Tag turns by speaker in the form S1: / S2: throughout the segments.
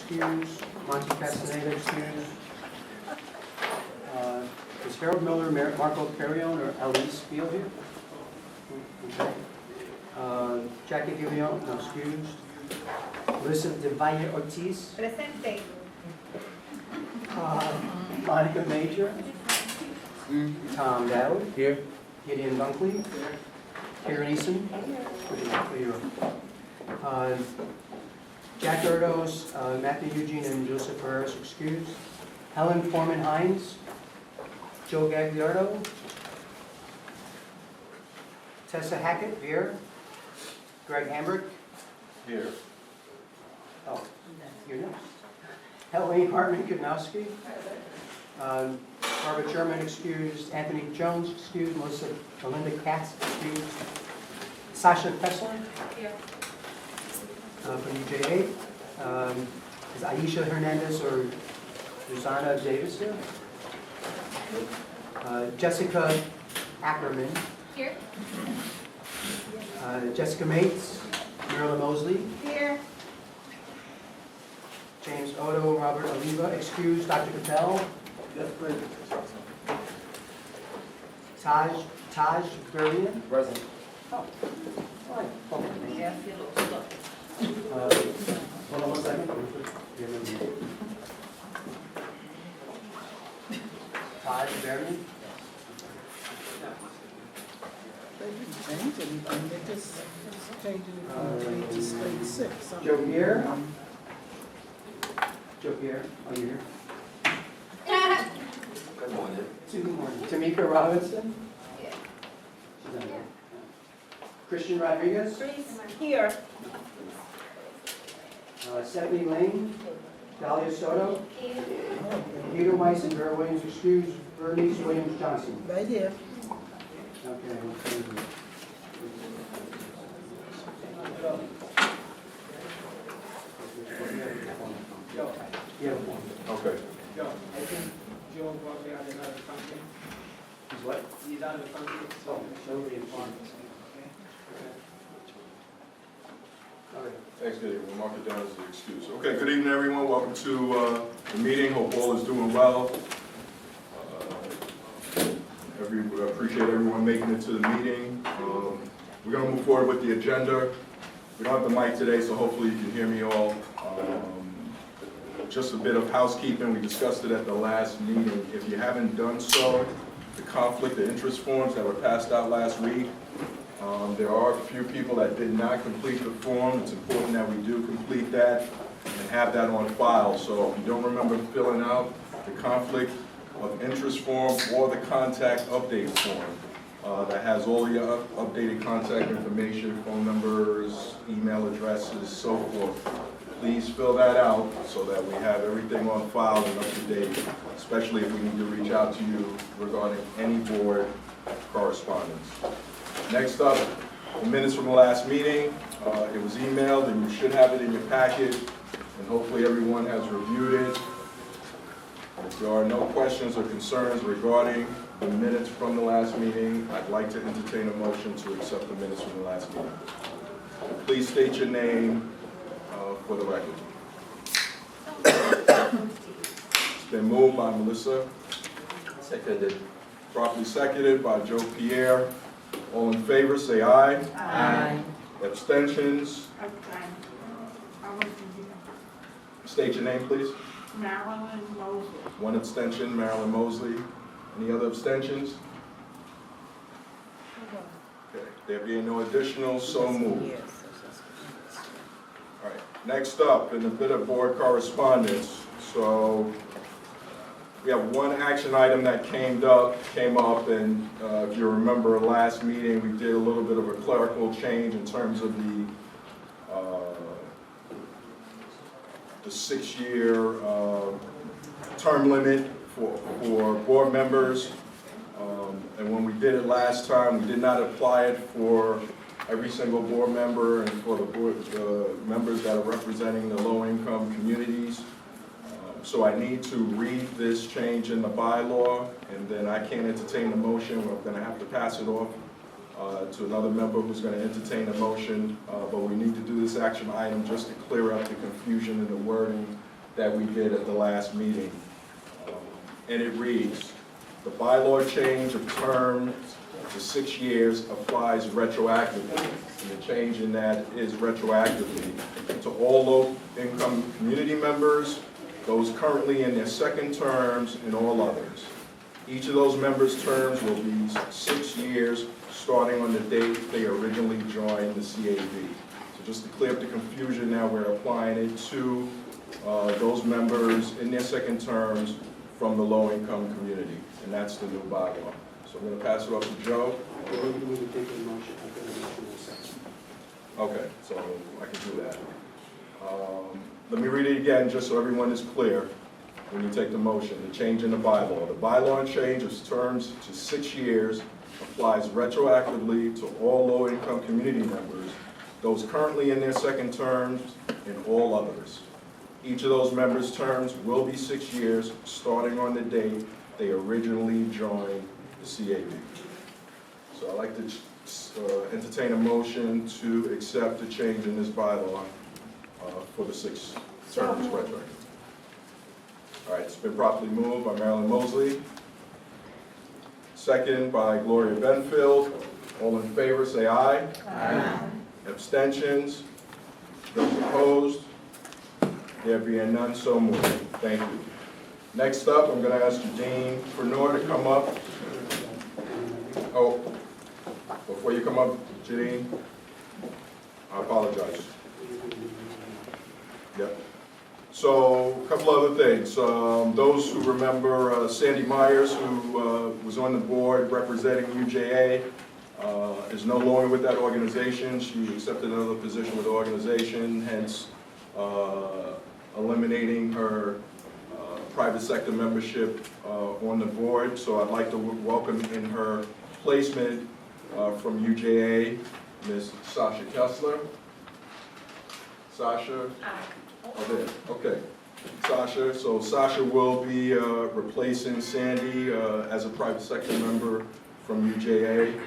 S1: excused. Monty Castaneda, excused. Is Harold Miller, Marco Carrion, or Elise Field here? Okay. Jackie Giglione, no, excused. Melissa De Valle Ortiz.
S2: Presente.
S1: Monica Major. Tom Dowd.
S3: Here.
S1: Gideon Bunkley. Karen Eason. Jack Erdos, Matthew Eugene, and Joseph Ferreras excused. Helen Foreman Hines. Joe Gagliardo. Tessa Hackett, here. Greg Hambrick.
S3: Here.
S1: Oh, you're next. Helene Hartman Kudnowski. Barbara Sherman excused. Anthony Jones excused. Melinda Katz excused. Sasha Fessler.
S2: Here.
S1: From UJA. Is Aisha Hernandez or Rosanna Davis here? Jessica Ackerman.
S2: Here.
S1: Jessica Mates. Marilyn Mosley.
S2: Here.
S1: James Odo, Robert Oliva, excused. Dr. Patel.
S3: Yes, please.
S1: Taj Berlian.
S3: Present.
S1: Oh, fine. Okay. Hold on one second. Taj Berlian.
S4: They didn't change anything, they just changed it from 3 to state 6.
S1: Joe Pierre. Joe Pierre, are you here?
S3: Good morning.
S1: Good morning. Tamika Robinson. She's not here. Christian Rodriguez.
S2: Here.
S1: Stephanie Lane. Dahlia Soto. Peter Weiss and Vera Williams excused. Bernice Williams Johnson.
S4: Right here.
S1: Okay. Yeah.
S3: Okay.
S5: Joe, I think Joe probably had another function.
S1: He's what?
S5: He's out of function, so.
S1: Nobody informed. Okay.
S6: Thanks, Gideon. We'll mark it down as an excuse. Okay, good evening, everyone. Welcome to the meeting. Hope all is doing well. I appreciate everyone making it to the meeting. We're going to move forward with the agenda. We don't have the mic today, so hopefully you can hear me all. Just a bit of housekeeping. We discussed it at the last meeting. If you haven't done so, the conflict of interest forms that were passed out last week, there are a few people that did not complete the form. It's important that we do complete that and have that on file. So if you don't remember filling out the conflict of interest form or the contact update form that has all your updated contact information, phone numbers, email addresses, so forth, please fill that out so that we have everything on file and up to date, especially if we need to reach out to you regarding any board correspondence. Next up, the minutes from the last meeting. It was emailed and you should have it in your packet, and hopefully everyone has reviewed it. If there are no questions or concerns regarding the minutes from the last meeting, I'd like to entertain a motion to accept the minutes from the last meeting. Please state your name for the record. It's been moved by Melissa.
S3: Seconded.
S6: Properly seconded by Joe Pierre. All in favor, say aye.
S4: Aye.
S6: Abstentions? State your name, please.
S2: Marilyn Mosley.
S6: One abstention, Marilyn Mosley. Any other abstentions? Okay, there being no additional, so moved. All right, next up, in a bit of board correspondence. So we have one action item that came up, and if you remember last meeting, we did a little bit of a clerical change in terms of the 6-year term limit for board members. And when we did it last time, we did not apply it for every single board member and for the board members that are representing the low-income communities. So I need to read this change in the bylaw, and then I can't entertain the motion. We're going to have to pass it off to another member who's going to entertain a motion. But we need to do this action item just to clear up the confusion in the wording that we did at the last meeting. And it reads, the bylaw change of terms to 6 years applies retroactively. And the change in that is retroactively to all low-income community members, those currently in their second terms, and all others. Each of those members' terms will be 6 years, starting on the date they originally joined the CAB. So just to clear up the confusion, now we're applying it to those members in their second terms from the low-income community, and that's the new bylaw. So I'm going to pass it off to Joe.
S1: We need to take a motion. I've got a motion in a second.
S6: Okay, so I can do that. Let me read it again, just so everyone is clear when you take the motion. The change in the bylaw. The bylaw change of terms to 6 years applies retroactively to all low-income community members, those currently in their second terms, and all others. Each of those members' terms will be 6 years, starting on the date they originally joined the CAB. So I'd like to entertain a motion to accept the change in this bylaw for the 6 terms retroactive. All right, it's been properly moved by Marilyn Mosley, second by Gloria Benfield. All in favor, say aye.
S2: Aye.
S6: Abstentions? Those opposed? There being none, so moved. Thank you. Next up, I'm going to ask Jadine Fernor to come up. Oh, before you come up, Jadine, I apologize. Yep. So, a couple other things. Those who remember Sandy Myers, who was on the board representing UJA, is no longer with that organization. She accepted another position with the organization, hence eliminating her private sector membership on the board. So I'd like to welcome in her placement from UJA, Ms. Sasha Kessler. Sasha? Oh, there, okay. Sasha, so Sasha will be replacing Sandy as a private sector member from UJA.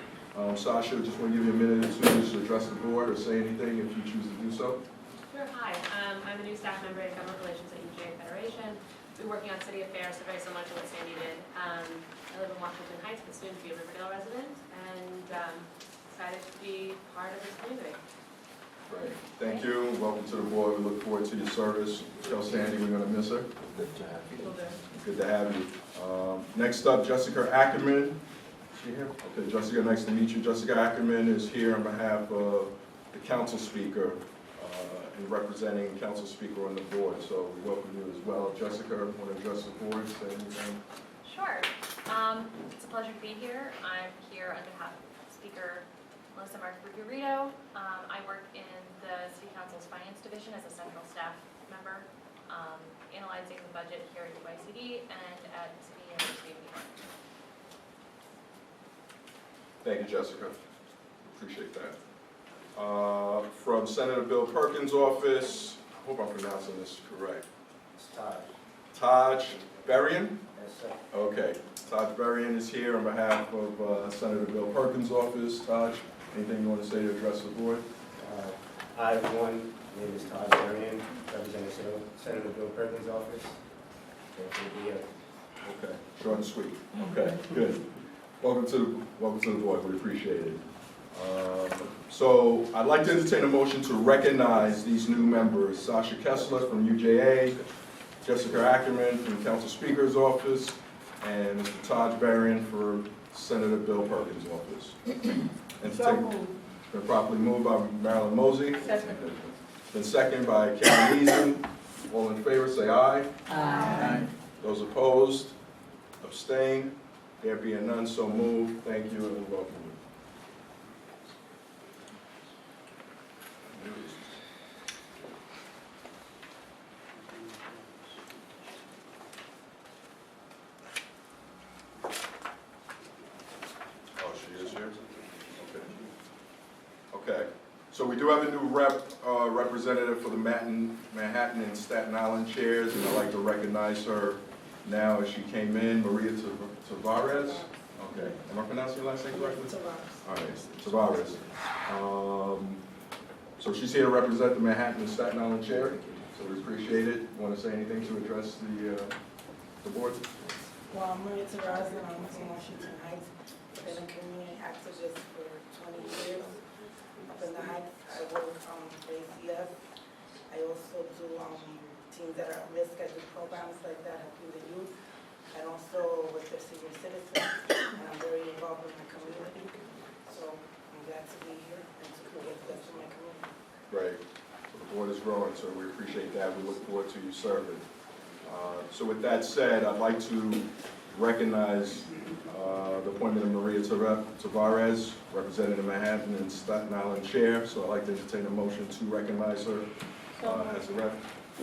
S6: Sasha, just want to give you a minute or two just to address the board or say anything if you choose to do so.
S7: Sure, hi. I'm a new staff member in Government Relations at UJA Federation. We're working on city affairs, so very similar to what Sandy did. I live in Washington Heights, but soon to be a Riverdale resident, and excited to be part of this community.
S6: Great. Thank you. Welcome to the board. We look forward to your service. Tell Sandy we're going to miss her.
S3: Good to have you.
S7: Will do.
S6: Good to have you. Next up, Jessica Ackerman. Is she here? Okay, Jessica, nice to meet you. Jessica Ackerman is here on behalf of the council speaker and representing council speaker on the board. So we welcome you as well. Jessica, want to address the board? Say anything?
S7: Sure. It's a pleasure to be here. I'm here on behalf of Speaker Melissa Margarito. I work in the City Council's Finance Division as a central staff member, analyzing the budget here at UICD and at the City University of New York.
S6: Thank you, Jessica. Appreciate that. From Senator Bill Perkins' office, I hope I'm pronouncing this correct.
S1: It's Todd.
S6: Taj Berrien?
S1: Yes, sir.
S6: Okay. Taj Berrien is here on behalf of Senator Bill Perkins' office. Taj, anything you want to say to address the board?
S8: Hi, everyone. My name is Todd Berrien, representing Senator Bill Perkins' office. Thank you to be here.
S6: Okay, short and sweet. Okay, good. Welcome to the board. We appreciate it. So I'd like to entertain a motion to recognize these new members: Sasha Kessler from UJA, Jessica Ackerman from the Council Speaker's office, and Mr. Taj Berrien for Senator Bill Perkins' office. It's been properly moved by Marilyn Mosley.
S2: Second.
S6: Been seconded by Karen Eason. All in favor, say aye.
S2: Aye.
S6: Those opposed, abstain. There being none, so moved. Thank you and welcome. Oh, she is here? Okay. So we do have a new representative for the Manhattan and Staten Island chairs, and I'd like to recognize her now as she came in, Maria Tavares. Okay, am I pronouncing your last name correctly? All right, Tavares. So she's here to represent the Manhattan and Staten Island chair. So we appreciate it. Want to say anything to address the board?
S9: Well, I'm Maria Terraza, and I'm from Washington Heights. I've been a community activist for 20 years. Up in the Heights, I work for ACS. I also do teams that are at risk. I do programs like that, helping the youth, and also with the senior citizens. And I'm very involved in my community. So I'm glad to be here and to create this for my community.
S6: Right. So the board is growing, so we appreciate that. We look forward to you serving. So with that said, I'd like to recognize the appointment of Maria Tavares, representing the Manhattan and Staten Island Chair. So I'd like to entertain a motion to recognize her as a rep.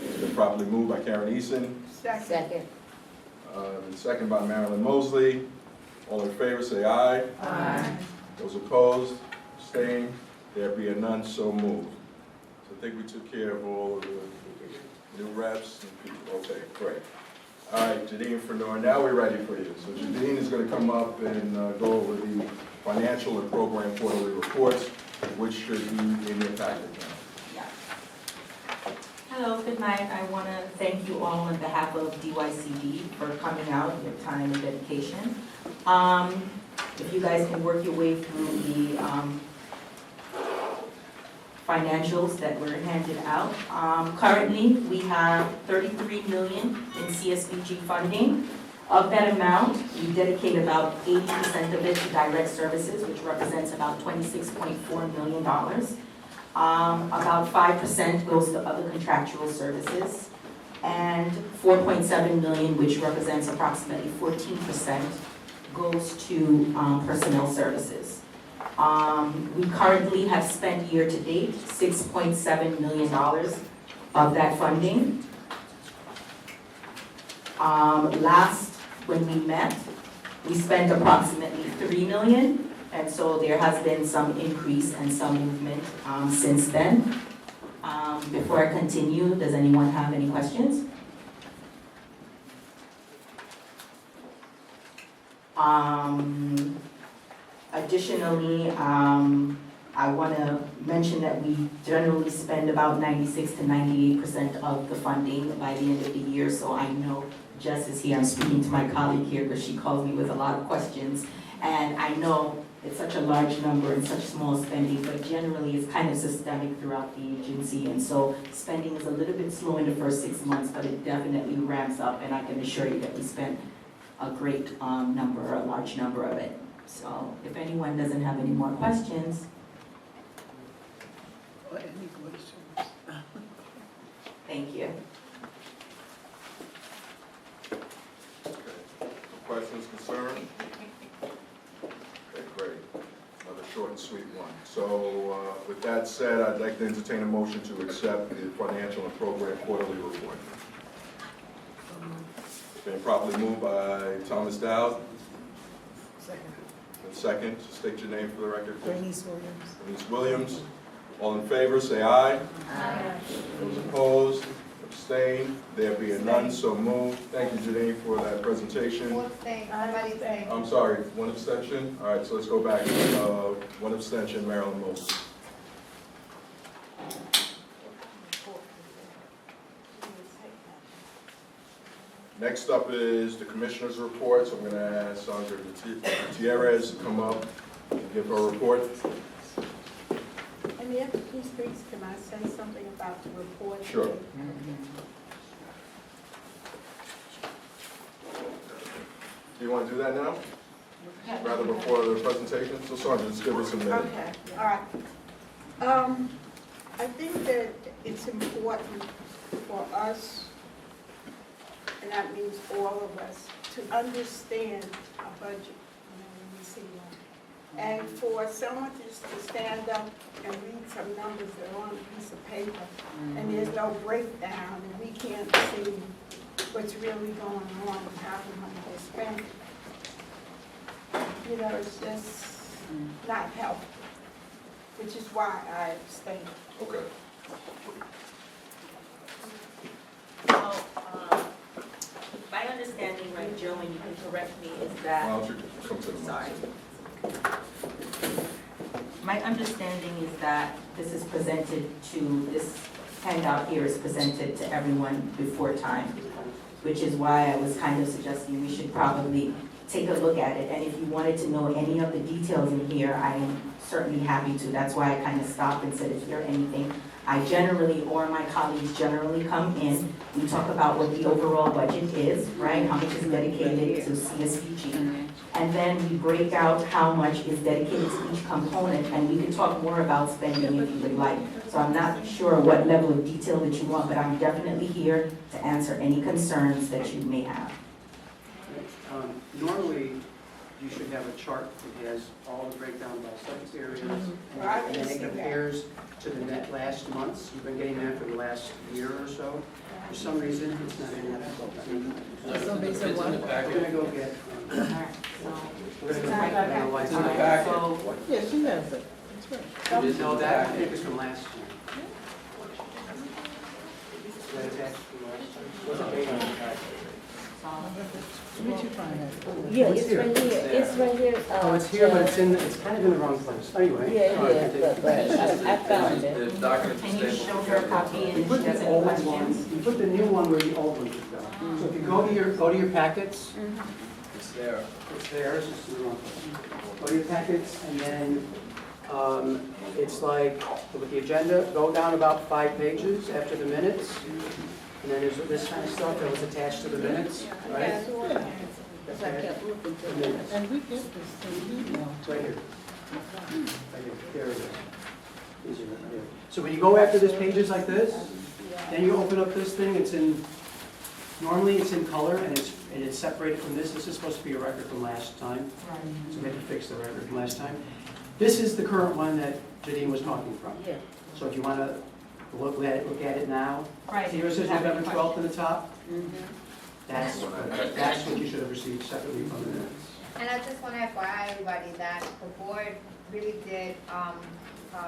S6: It's been properly moved by Karen Eason,
S2: Second.
S6: and second by Marilyn Mosley. All in favor, say aye.
S2: Aye.
S6: Those opposed, abstained, there being none, so moved. So I think we took care of all of the new reps and people. Okay, great. All right, Jadine Fenor, now we're ready for you. So Jadine is going to come up and go over the financial and program quarterly reports, which should be in your packet now.
S10: Hello, good night. I want to thank you all on behalf of DYCD for coming out, your time and dedication. If you guys can work your way through the financials that were handed out. Currently, we have $33 million in CSBG funding. Of that amount, we dedicate about 80% of it to direct services, which represents about $26.4 million. About 5% goes to other contractual services, and $4.7 million, which represents approximately 14%, goes to personnel services. We currently have spent year-to-date $6.7 million of that funding. When we met, we spent approximately $3 million, and so there has been some increase and some movement since then. Before I continue, does anyone have any questions? Additionally, I want to mention that we generally spend about 96 to 98% of the funding by the end of the year, so I know Jess is here. I'm speaking to my colleague here because she calls me with a lot of questions, and I know it's such a large number and such small spending, but generally it's kind of systemic throughout the agency, and so spending is a little bit slow in the first 6 months, but it definitely ramps up, and I can assure you that we spent a great number, a large number of it. So if anyone doesn't have any more questions.
S4: Or any questions?
S10: Thank you.
S6: Questions, concerns? Okay, great. Another short and sweet one. So with that said, I'd like to entertain a motion to accept the financial and program quarterly report. Been properly moved by Thomas Dowd.
S4: Second.
S6: And second, state your name for the record, please.
S4: Bernice Williams.
S6: Bernice Williams. All in favor, say aye.
S2: Aye.
S6: Those opposed, abstained, there being none, so moved. Thank you, Janine, for that presentation.
S2: Somebody say.
S6: I'm sorry, one abstention? All right, so let's go back. One abstention, Marilyn Mosley. Next up is the commissioner's report, so I'm going to ask Sandra Gutierrez to come up and give her report.
S2: And after he speaks, can I say something about the report?
S6: Sure. Do you want to do that now? Rather before the presentation? So Sandra, just give us a minute.
S2: Okay, all right. I think that it's important for us, and that means all of us, to understand a budget, when we see one. And for someone just to stand up and read some numbers that are on a piece of paper, and there's no breakdown, and we can't see what's really going on and how the money is spent, you know, it's just not helpful, which is why I abstain.
S6: Okay.
S10: So, my understanding, right, Joe, and you can correct me, is
S6: Why
S10: that,
S6: don't you come to the mic?
S10: sorry. My understanding is that this is presented to this handout here is presented to everyone before time, which is why I was kind of suggesting we should probably take a look at it. And if you wanted to know any of the details in here, I am certainly happy to. That's why I kind of stopped and said, if there's anything, I generally, or my colleagues generally come in, we talk about what the overall budget is, right? How much is dedicated to CSVG. And then we break out how much is dedicated to each component, and we can talk more about spending if you would like. So I'm not sure what level of detail that you want, but I'm definitely here to answer any concerns that you may have.
S1: Normally, you should have a chart that has all the breakdown by subject areas,
S2: Well, I
S1: and
S2: didn't
S1: then it
S2: see that.
S1: compares to the net last months. You've been getting that for the last year or so. For some reason, it's not in that.
S4: For some reason, what?
S1: We're gonna go get, we're gonna go
S3: It's in the packet.
S10: So,
S4: Yeah, she has it. That's right.
S1: You didn't know that? I think it's from last year. Is that attached from last year? What's the date on the packet?
S4: What you find out?
S11: Yeah,
S1: What's
S11: it's
S1: here?
S11: right here, it's right here.
S1: Oh, it's here, but it's kind of in the wrong place. Anyway.
S11: Yeah, but I found it.
S3: The document
S10: can you
S3: is
S10: show
S3: stapled
S10: her a
S3: together.
S10: copy and
S1: You
S10: if
S1: put
S10: she has
S1: the
S10: any
S1: old
S10: questions?
S1: one, you put the new one where the old one should go. So if you go to your packets,
S3: It's there.
S1: it's there, it's just in the wrong place. Go to your packets, and then, it's like, with the agenda, go down about 5 pages after the minutes. And then there's this kind of stuff that was attached to the minutes, right?
S11: That's why I kept looking
S1: The
S11: for it.
S1: minutes,
S4: And we get this thing email.
S1: right here. Right here, there it is. These are right here. So when you go after this pages like this, then you open up this thing, it's in, normally it's in color and it's separated from this. This is supposed to be a record from last time, so we had to fix the record from last time. This is the current one that Janine was talking from.
S11: Yeah.
S1: So if you want to look at it now,
S10: Right.
S1: see where it says November 12th in the top?
S11: Mhm.
S1: That's what you should have received separately from the minutes.
S12: And I just want to FYI everybody that the board really did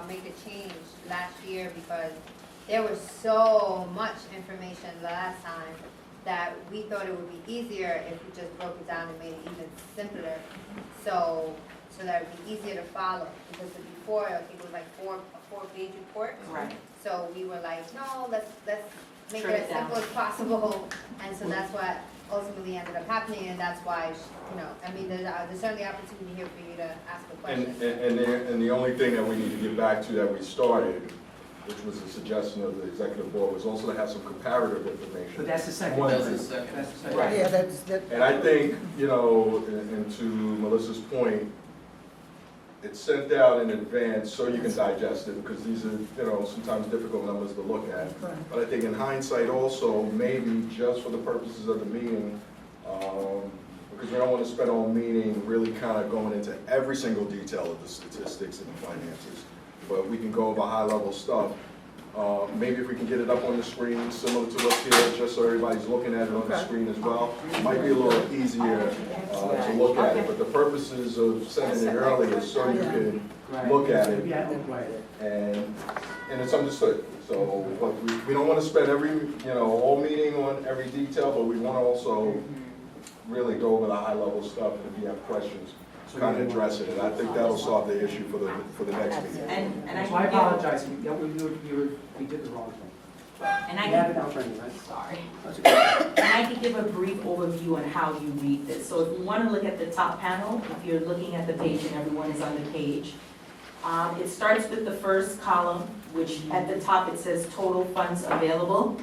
S12: make a change last year because there was so much information the last time that we thought it would be easier if we just broke it down and made it even simpler. So that it would be easier to follow because before I think it was like a 4-page report.
S10: Right.
S12: So we were like, no, let's make
S10: Trim
S12: it
S10: it
S12: as
S10: down.
S12: simple as possible. And so that's what ultimately ended up happening, and that's why, I mean, there's certainly opportunity here for you to ask a
S6: And,
S12: question.
S6: and the only thing that we need to get back to that we started, which was a suggestion of the executive board, was also to have some comparative information.
S1: But that's the second.
S6: One
S3: That's
S6: of
S3: the
S6: the-
S3: second.
S1: That's the second.
S6: Right.
S4: Yeah, that.
S6: And I think, and to Melissa's point, it's sent out in advance so you can digest it, because these are, sometimes difficult numbers to look at.
S4: Right.
S6: But I think in hindsight also, maybe just for the purposes of the meeting, because we don't want to spend all meeting really kind of going into every single detail of the statistics and the finances, but we can go over high-level stuff. Maybe if we can get it up on the screen, similar to what's here, just so everybody's looking at it on the
S4: Okay.
S6: screen as well. It might be a little easier to look at it, but the purposes of sending it early is so you can
S1: Right.
S6: look at it
S1: Yeah, right.
S6: and it's understood. So, but we don't want to spend every, whole meeting on every detail, but we want to also really go over the high-level stuff, and if you have questions, kind of address it, and I think that'll solve the issue for the next meeting.
S10: And I
S1: So I
S10: can give,
S1: apologize, we did the wrong thing.
S10: and I
S1: You have it
S10: can,
S1: now, Franny, right?
S10: sorry.
S1: That's okay.
S10: And I can give a brief overview on how you read this. So if you want to look at the top panel, if you're looking at the page and everyone is on the page, it starts with the first column, which at the top it says total funds available.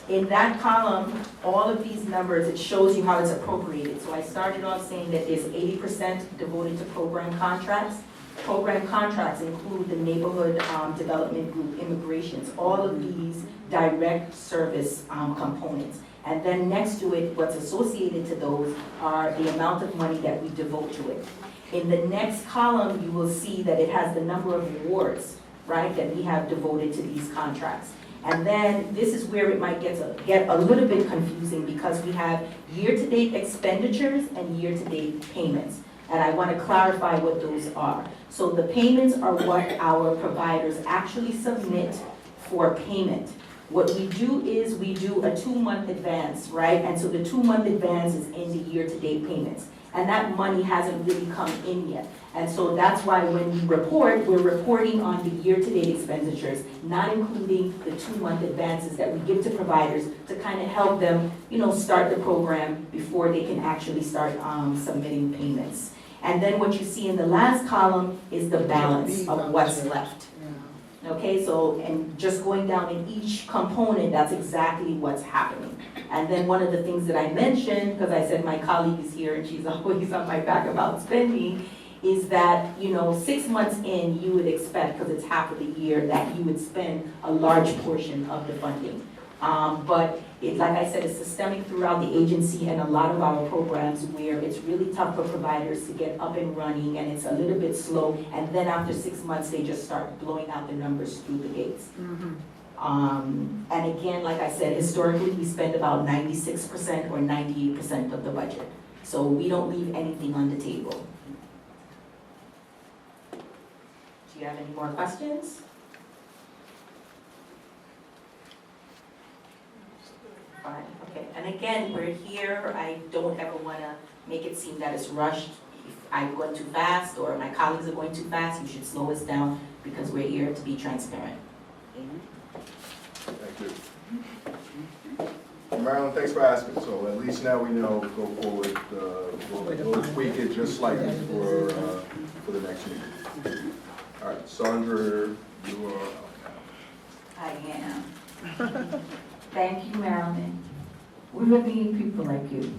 S10: In that column, all of these numbers, it shows you how it's appropriated. So I started off saying that there's 80% devoted to program contracts. Program contracts include the neighborhood development group, immigrations, all of these direct service components. And then next to it, what's associated to those are the amount of money that we devote to it. In the next column, you will see that it has the number of awards, right, that we have devoted to these contracts. And then this is where it might get a little bit confusing because we have year-to-date expenditures and year-to-date payments. And I want to clarify what those are. So the payments are what our providers actually submit for payment. What we do is we do a 2-month advance, right? And so the 2-month advance is in the year-to-date payments. and that money hasn't really come in yet. And so that's why when we report, we're reporting on the year-to-date expenditures, not including the 2-month advances that we give to providers to kind of help them, start the program before they can actually start submitting payments. And then what you see in the last column is the balance of what's left. Okay, so, and just going down in each component, that's exactly what's happening. And then one of the things that I mentioned, because I said my colleague is here and she's always on my back about spending, is that, 6 months in, you would expect, because it's half of the year, that you would spend a large portion of the funding. But like I said, it's systemic throughout the agency and a lot of our programs where it's really tough for providers to get up and running and it's a little bit slow. And then after 6 months, they just start blowing out the numbers through the gates. And again, like I said, historically, we spend about 96% or 98% of the budget. So we don't leave anything on the table. Do you have any more questions? Fine, okay. And again, we're here. I don't ever want to make it seem that it's rushed. If I'm going too fast or my colleagues are going too fast, you should slow us down because we're here to be transparent.
S6: Thank you. Marilyn, thanks for asking. So at least now we know, go forward, we'll tweak it just slightly for the next meeting. All right, Sandra, you are up now.
S13: I am. Thank you, Marilyn. We really need people like you.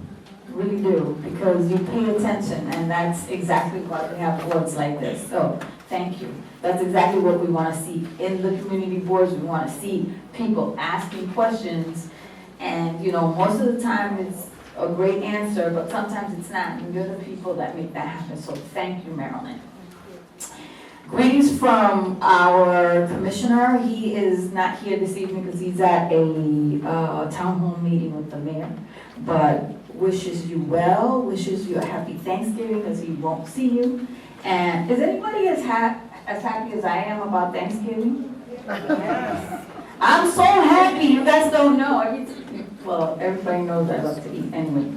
S13: Really do, because you pay attention, and that's exactly why we have boards like this. So, thank you. That's exactly what we want to see in the community boards. We want to see people asking questions, and most of the time it's a great answer, but sometimes it's not, and you're the people that make that happen. So, thank you, Marilyn. Greetings from our commissioner. He is not here this evening because he's at a town hall meeting with the mayor, but wishes you well, wishes you a happy Thanksgiving because he won't see you. And is anybody as happy as I am about Thanksgiving? Yes. I'm so happy. You guys don't know. Well, everybody knows I love to eat anyway.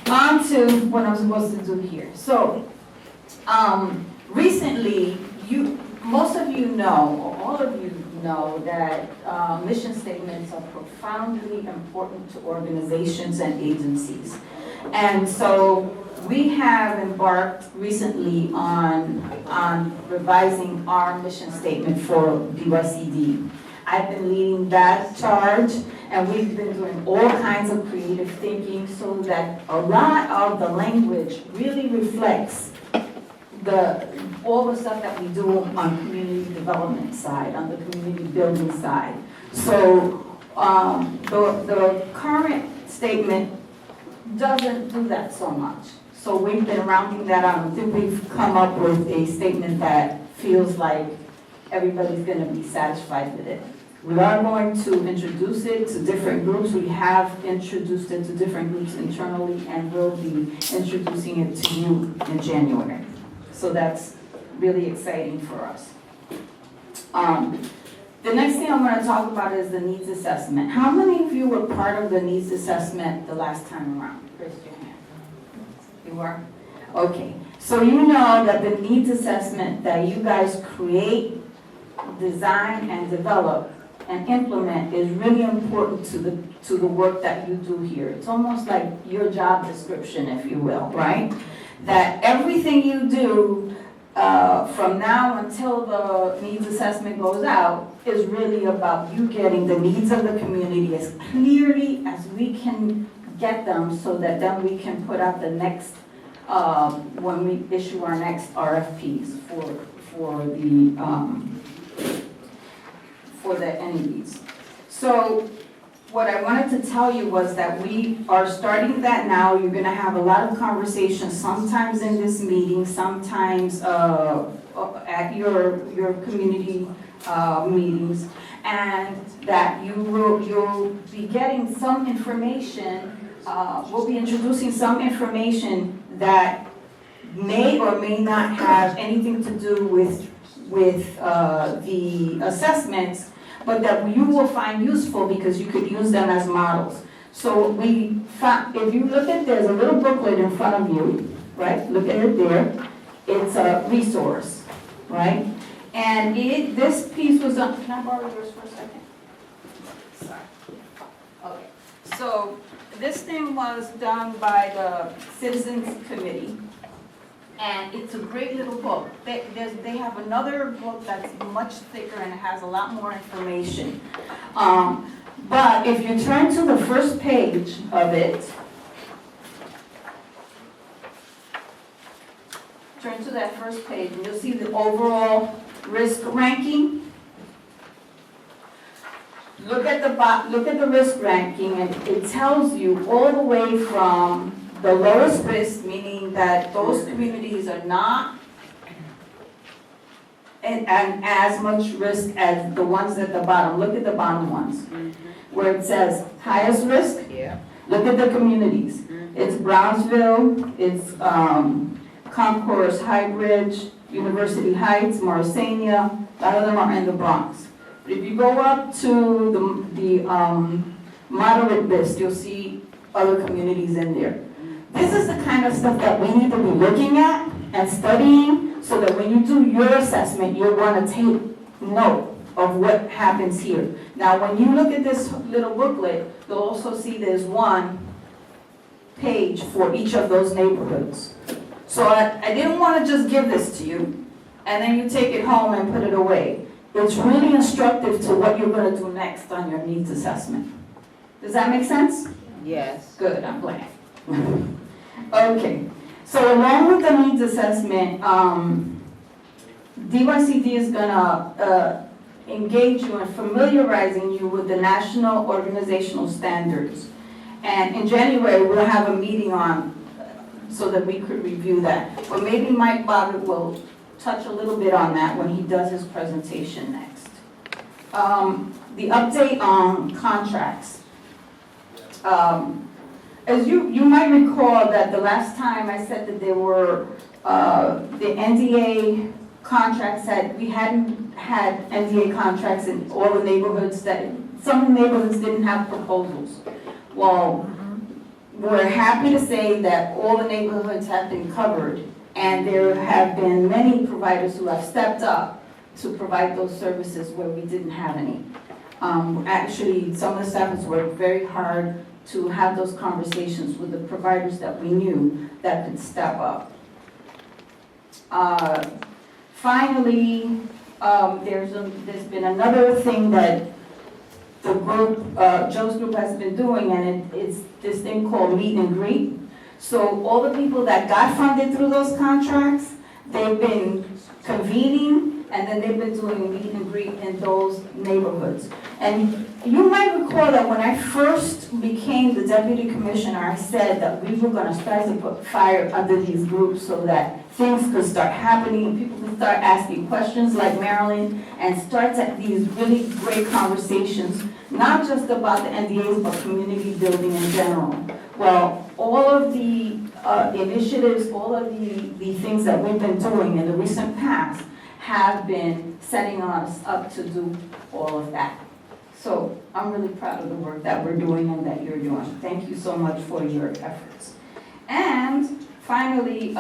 S13: On to what I'm supposed to do here. So, recently, most of you know, or all of you know, that mission statements are profoundly important to organizations and agencies. And so we have embarked recently on revising our mission statement for BYCD. I've been leading that charge, and we've been doing all kinds of creative thinking so that a lot of the language really reflects all the stuff that we do on community development side, on the community building side. So the current statement doesn't do that so much. So we've been rounding that out. I think we've come up with a statement that feels like everybody's going to be satisfied with it. We are going to introduce it to different groups. We have introduced it to different groups internally, and we'll be introducing it to you in January. So that's really exciting for us. The next thing I'm going to talk about is the needs assessment. How many of you were part of the needs assessment the last time around? Raise your hand. You were? Okay. So you know that the needs assessment that you guys create, design, and develop and implement is really important to the work that you do here. It's almost like your job description, if you will, right? That everything you do from now until the needs assessment goes out is really about you getting the needs of the community as clearly as we can get them, so that then we can put out the next, when we issue our next RFPs for the NEDs. So what I wanted to tell you was that we are starting that now. You're going to have a lot of conversations, sometimes in this meeting, sometimes at your community meetings, and that you'll be getting some information. We'll be introducing some information that may or may not have anything to do with the assessments, but that you will find useful because you could use them as models. So we found, if you look at, there's a little booklet in front of you, right? Look at it there. It's a resource, right? And this piece was done, can I borrow yours for a second? Sorry. Okay, so this thing was done by the Citizens Committee, and it's a great little book. They have another book that's much thicker and has a lot more information. But if you turn to the first page of it, turn to that first page, and you'll see the overall risk ranking. Look at the risk ranking, and it tells you all the way from the lowest risk, meaning that those communities are not and as much risk as the ones at the bottom. Look at the bottom ones, where it says highest risk.
S11: Yeah.
S13: Look at the communities. It's Brownsville, it's Concourse, Highbridge, University Heights, Morrisania. A lot of them are in the Bronx. But if you go up to the moderate list, you'll see other communities in there. This is the kind of stuff that we need to be looking at and studying, so that when you do your assessment, you'll want to take note of what happens here. Now, when you look at this little booklet, you'll also see there's one page for each of those neighborhoods. So I didn't want to just give this to you, and then you take it home and put it away. It's really instructive to what you're going to do next on your needs assessment. Does that make sense?
S11: Yes.
S13: Good, I'm glad. Okay, so along with the needs assessment, DYCD is gonna engage you in familiarizing you with the national organizational standards. And in January, we'll have a meeting on, so that we could review that. But maybe Mike Bobbitt will touch a little bit on that when he does his presentation next. The update on contracts. As you might recall that the last time I said that there were, the NDA contracts that we hadn't had NDA contracts in all the neighborhoods, that some neighborhoods didn't have proposals. Well, we're happy to say that all the neighborhoods have been covered, and there have been many providers who have stepped up to provide those services where we didn't have any. Actually, some of the staff has worked very hard to have those conversations with the providers that we knew that could step up. Finally, there's been another thing that the group, Joe's group has been doing, and it's this thing called meet and greet. So all the people that got funded through those contracts, they've been convening, and then they've been doing a meet and greet in those neighborhoods. And you might recall that when I first became the deputy commissioner, I said that we were going to start to put fire under these groups so that things could start happening, and people could start asking questions like Marilyn, and start these really great conversations, not just about the NDAs, but community building in general. Well, all of the initiatives, all of the things that we've been doing in the recent past have been setting us up to do all of that. So I'm really proud of the work that we're doing and that you're doing. Thank you so much for your efforts. And finally,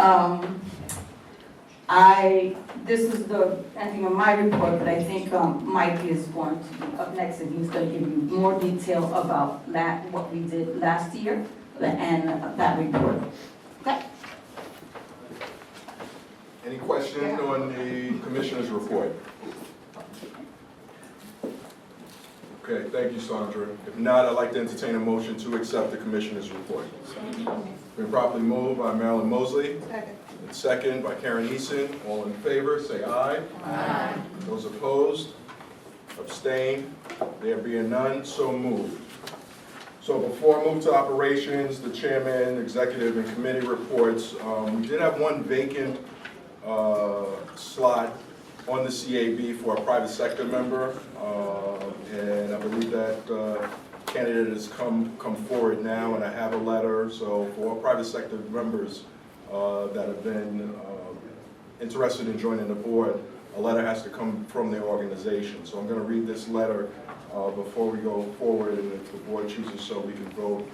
S13: this is the ending of my report, but I think Mike is going to be up next, and he's going to give you more detail about what we did last year and that report. Okay.
S6: Any questions on the commissioner's report? Okay, thank you, Sandra. If not, I'd like to entertain a motion to accept the commissioner's report. Been properly moved by Marilyn Mosley.
S2: Second.
S6: And second by Karen Eason. All in favor, say aye.
S2: Aye.
S6: Those opposed? Abstained? There being none, so moved. So before I move to operations, the chairman, executive, and committee reports, we did have one vacant slot on the CAB for a private sector member, and I believe that candidate has come forward now, and I have a letter. So for all private sector members that have been interested in joining the board, a letter has to come from their organization. So I'm going to read this letter before we go forward, and if the board chooses so, we can vote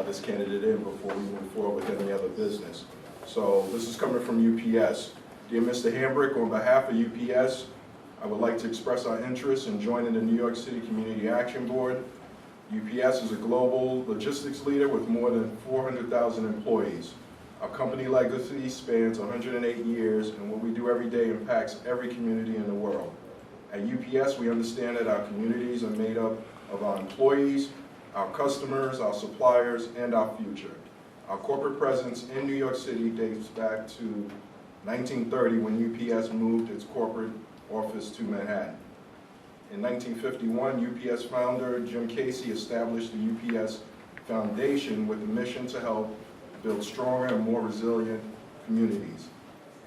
S6: this candidate in before we move forward with any other business. So this is coming from UPS. Dear Mr. Hambrick, on behalf of UPS, I would like to express our interest in joining the New York City Community Action Board. UPS is a global logistics leader with more than 400,000 employees. Our company legacy spans 108 years, and what we do every day impacts every community in the world. At UPS, we understand that our communities are made up of our employees, our customers, our suppliers, and our future. Our corporate presence in New York City dates back to 1930 when UPS moved its corporate office to Manhattan. In 1951, UPS founder Jim Casey established the UPS Foundation with a mission to help build stronger and more resilient communities.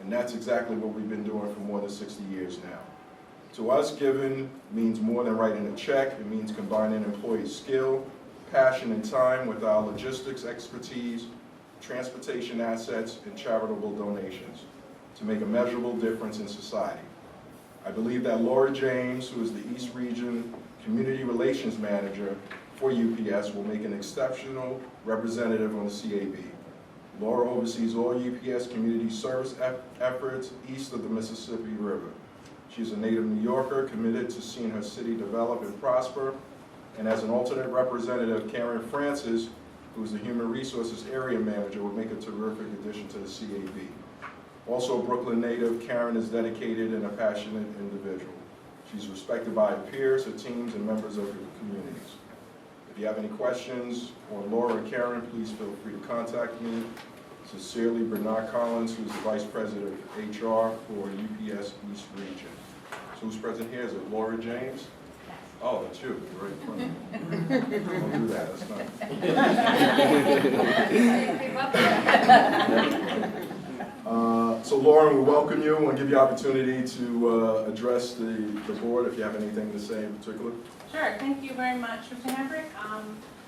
S6: And that's exactly what we've been doing for more than 60 years now. To us, giving means more than writing a check. It means combining employee skill, passion, and time with our logistics expertise, transportation assets, and charitable donations to make a measurable difference in society. I believe that Laura James, who is the East Region Community Relations Manager for UPS, will make an exceptional representative on the CAB. Laura oversees all UPS community service efforts east of the Mississippi River. She's a native New Yorker committed to seeing her city develop and prosper. And as an alternate representative, Karen Francis, who is the Human Resources Area Manager, would make a terrific addition to the CAB. Also a Brooklyn native, Karen is dedicated and a passionate individual. She's respected by her peers, her teams, and members of her communities. If you have any questions on Laura or Karen, please feel free to contact me. Sincerely, Bernard Collins, who's the Vice President of HR for UPS East Region. So who's present here? Is it Laura James? Oh, that's you. You're right in front of me. Don't do that. That's not. So Lauren, we welcome you. I want to give you the opportunity to address the board if you have anything to say in particular.
S14: Sure. Thank you very much, Mr. Hambrick.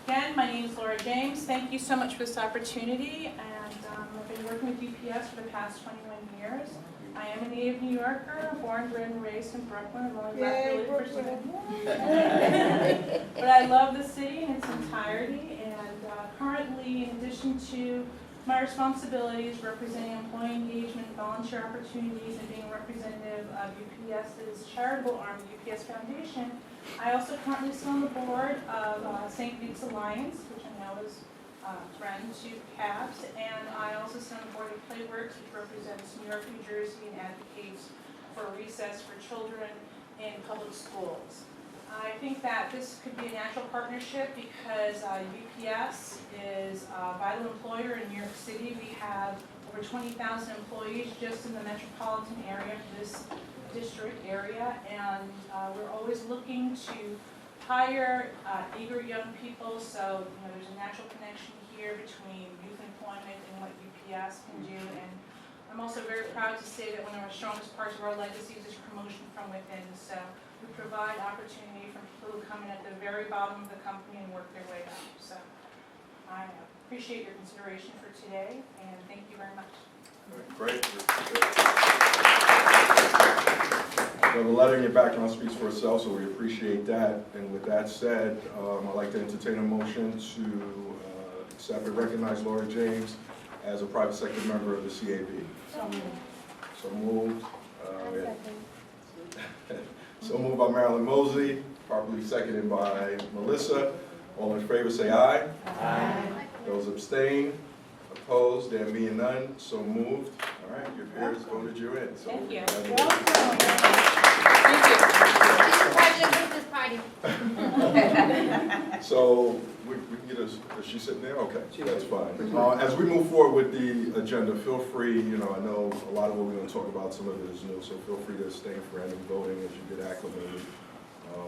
S14: Again, my name is Laura James. Thank you so much for this opportunity. And I've been working with UPS for the past 21 years. I am a native New Yorker, born, bred, and raised in Brooklyn. I'm only back really for 7 years. But I love the city in its entirety. And currently, in addition to my responsibilities representing employee engagement, volunteer opportunities, and being a representative of UPS's charitable arm, the UPS Foundation, I also currently sit on the board of St. Luke's Alliance, which I know is a friend to CABS, and I also sit on the board of Playworks, which represents New York, New Jersey, and advocates for recess for children in public schools. I think that this could be a natural partnership because UPS is a vital employer in New York City. We have over 20,000 employees just in the metropolitan area for this district area, and we're always looking to hire eager young people, so there's a natural connection here between youth employment and what UPS can do. And I'm also very proud to say that one of our strongest parts of our legacy is promotion from within. So we provide opportunity for people who come in at the very bottom of the company and work their way up. So I appreciate your consideration for today, and thank you very much.
S6: Great. Well, the letter in your background speaks for itself, so we appreciate that. And with that said, I'd like to entertain a motion to accept and recognize Laura James as a private sector member of the CAB. So moved. So moved by Marilyn Mosley, properly seconded by Melissa. All in favor say aye. Aye. Those abstain, opposed, there being none, so moved. All right, your peers voted you in. So
S14: thank you.
S6: So we can get us, is she sitting there? Okay, that's fine. As we move forward with the agenda, feel free, I know a lot of what we're going to talk about, some of it is new, so feel free to stay for any voting as you get acclimated.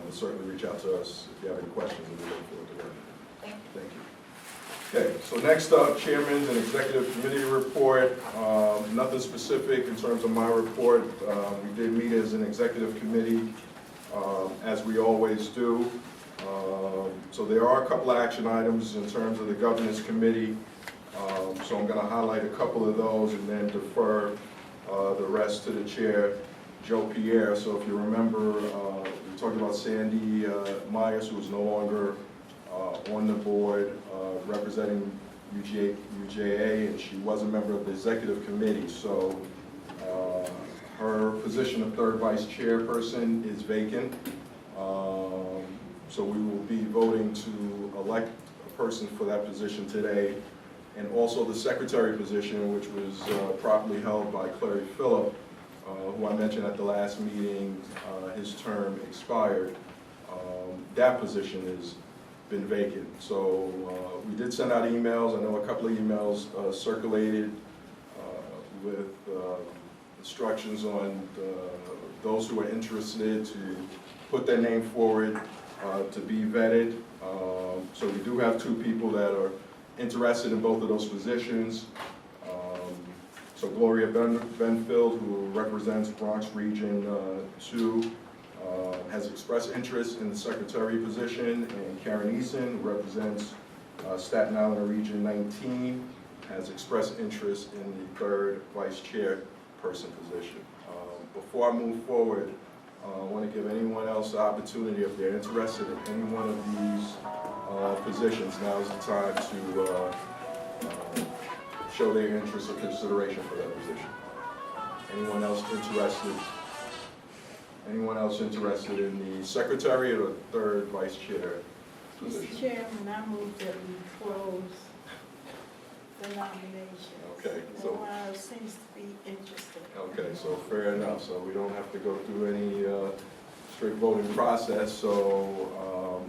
S6: And certainly reach out to us if you have any questions, and we look forward to working. Thank you. Okay, so next up, Chairman's and Executive Committee report. Nothing specific in terms of my report. We did meet as an executive committee, as we always do. So there are a couple of action items in terms of the governance committee. So I'm going to highlight a couple of those and then defer the rest to the chair, Joe Pierre. So if you remember, we talked about Sandy Myers, who is no longer on the board representing UJA, and she was a member of the executive committee. So her position of third vice chairperson is vacant. So we will be voting to elect a person for that position today. And also the secretary position, which was properly held by Clary Phillip, who I mentioned at the last meeting, his term expired. That position has been vacant. So we did send out emails. I know a couple of emails circulated with instructions on those who are interested to put their name forward to be vetted. So we do have 2 people that are interested in both of those positions. So Gloria Benfield, who represents Bronx Region 2, has expressed interest in the secretary position, and Karen Eason, who represents Staten Island Region 19, has expressed interest in the third vice chairperson position. Before I move forward, I want to give anyone else the opportunity, if they're interested in any one of these positions, now is the time to show their interest or consideration for that position. Anyone else interested? Anyone else interested in the secretary or the third vice chair position?
S2: Mr. Chairman, I move that we close the nominations.
S6: Okay,
S2: No
S6: so,
S2: one else seems to be interested.
S6: okay, so fair enough. So we don't have to go through any strict voting process. So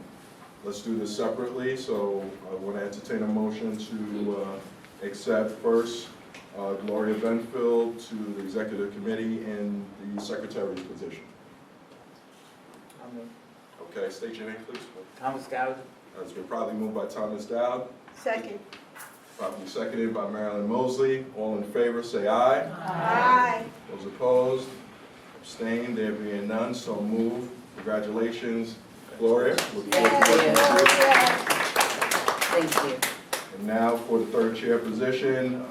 S6: let's do this separately. So I want to entertain a motion to accept first Gloria Benfield to the executive committee in the secretary's position. Okay, state your name, please.
S5: Thomas Dowd.
S6: It's been probably moved by Thomas Dowd,
S2: Second.
S6: probably seconded by Marilyn Mosley. All in favor, say aye.
S2: Aye.
S6: Those opposed, abstained, there being none, so moved. Congratulations, Gloria. Look forward to working with you.
S11: Thank you.
S6: And now for the third chair position,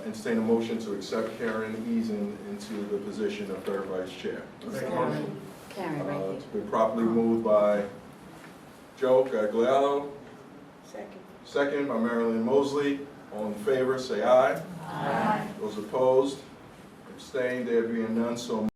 S6: entertain a motion to accept Karen Eason into the position of third vice chair.
S11: Karen, right
S6: It's been properly moved by Joe Gagliano,
S2: Second.
S6: second by Marilyn Mosley. All in favor, say aye.
S2: Aye.
S6: Those opposed, abstained, there being none, so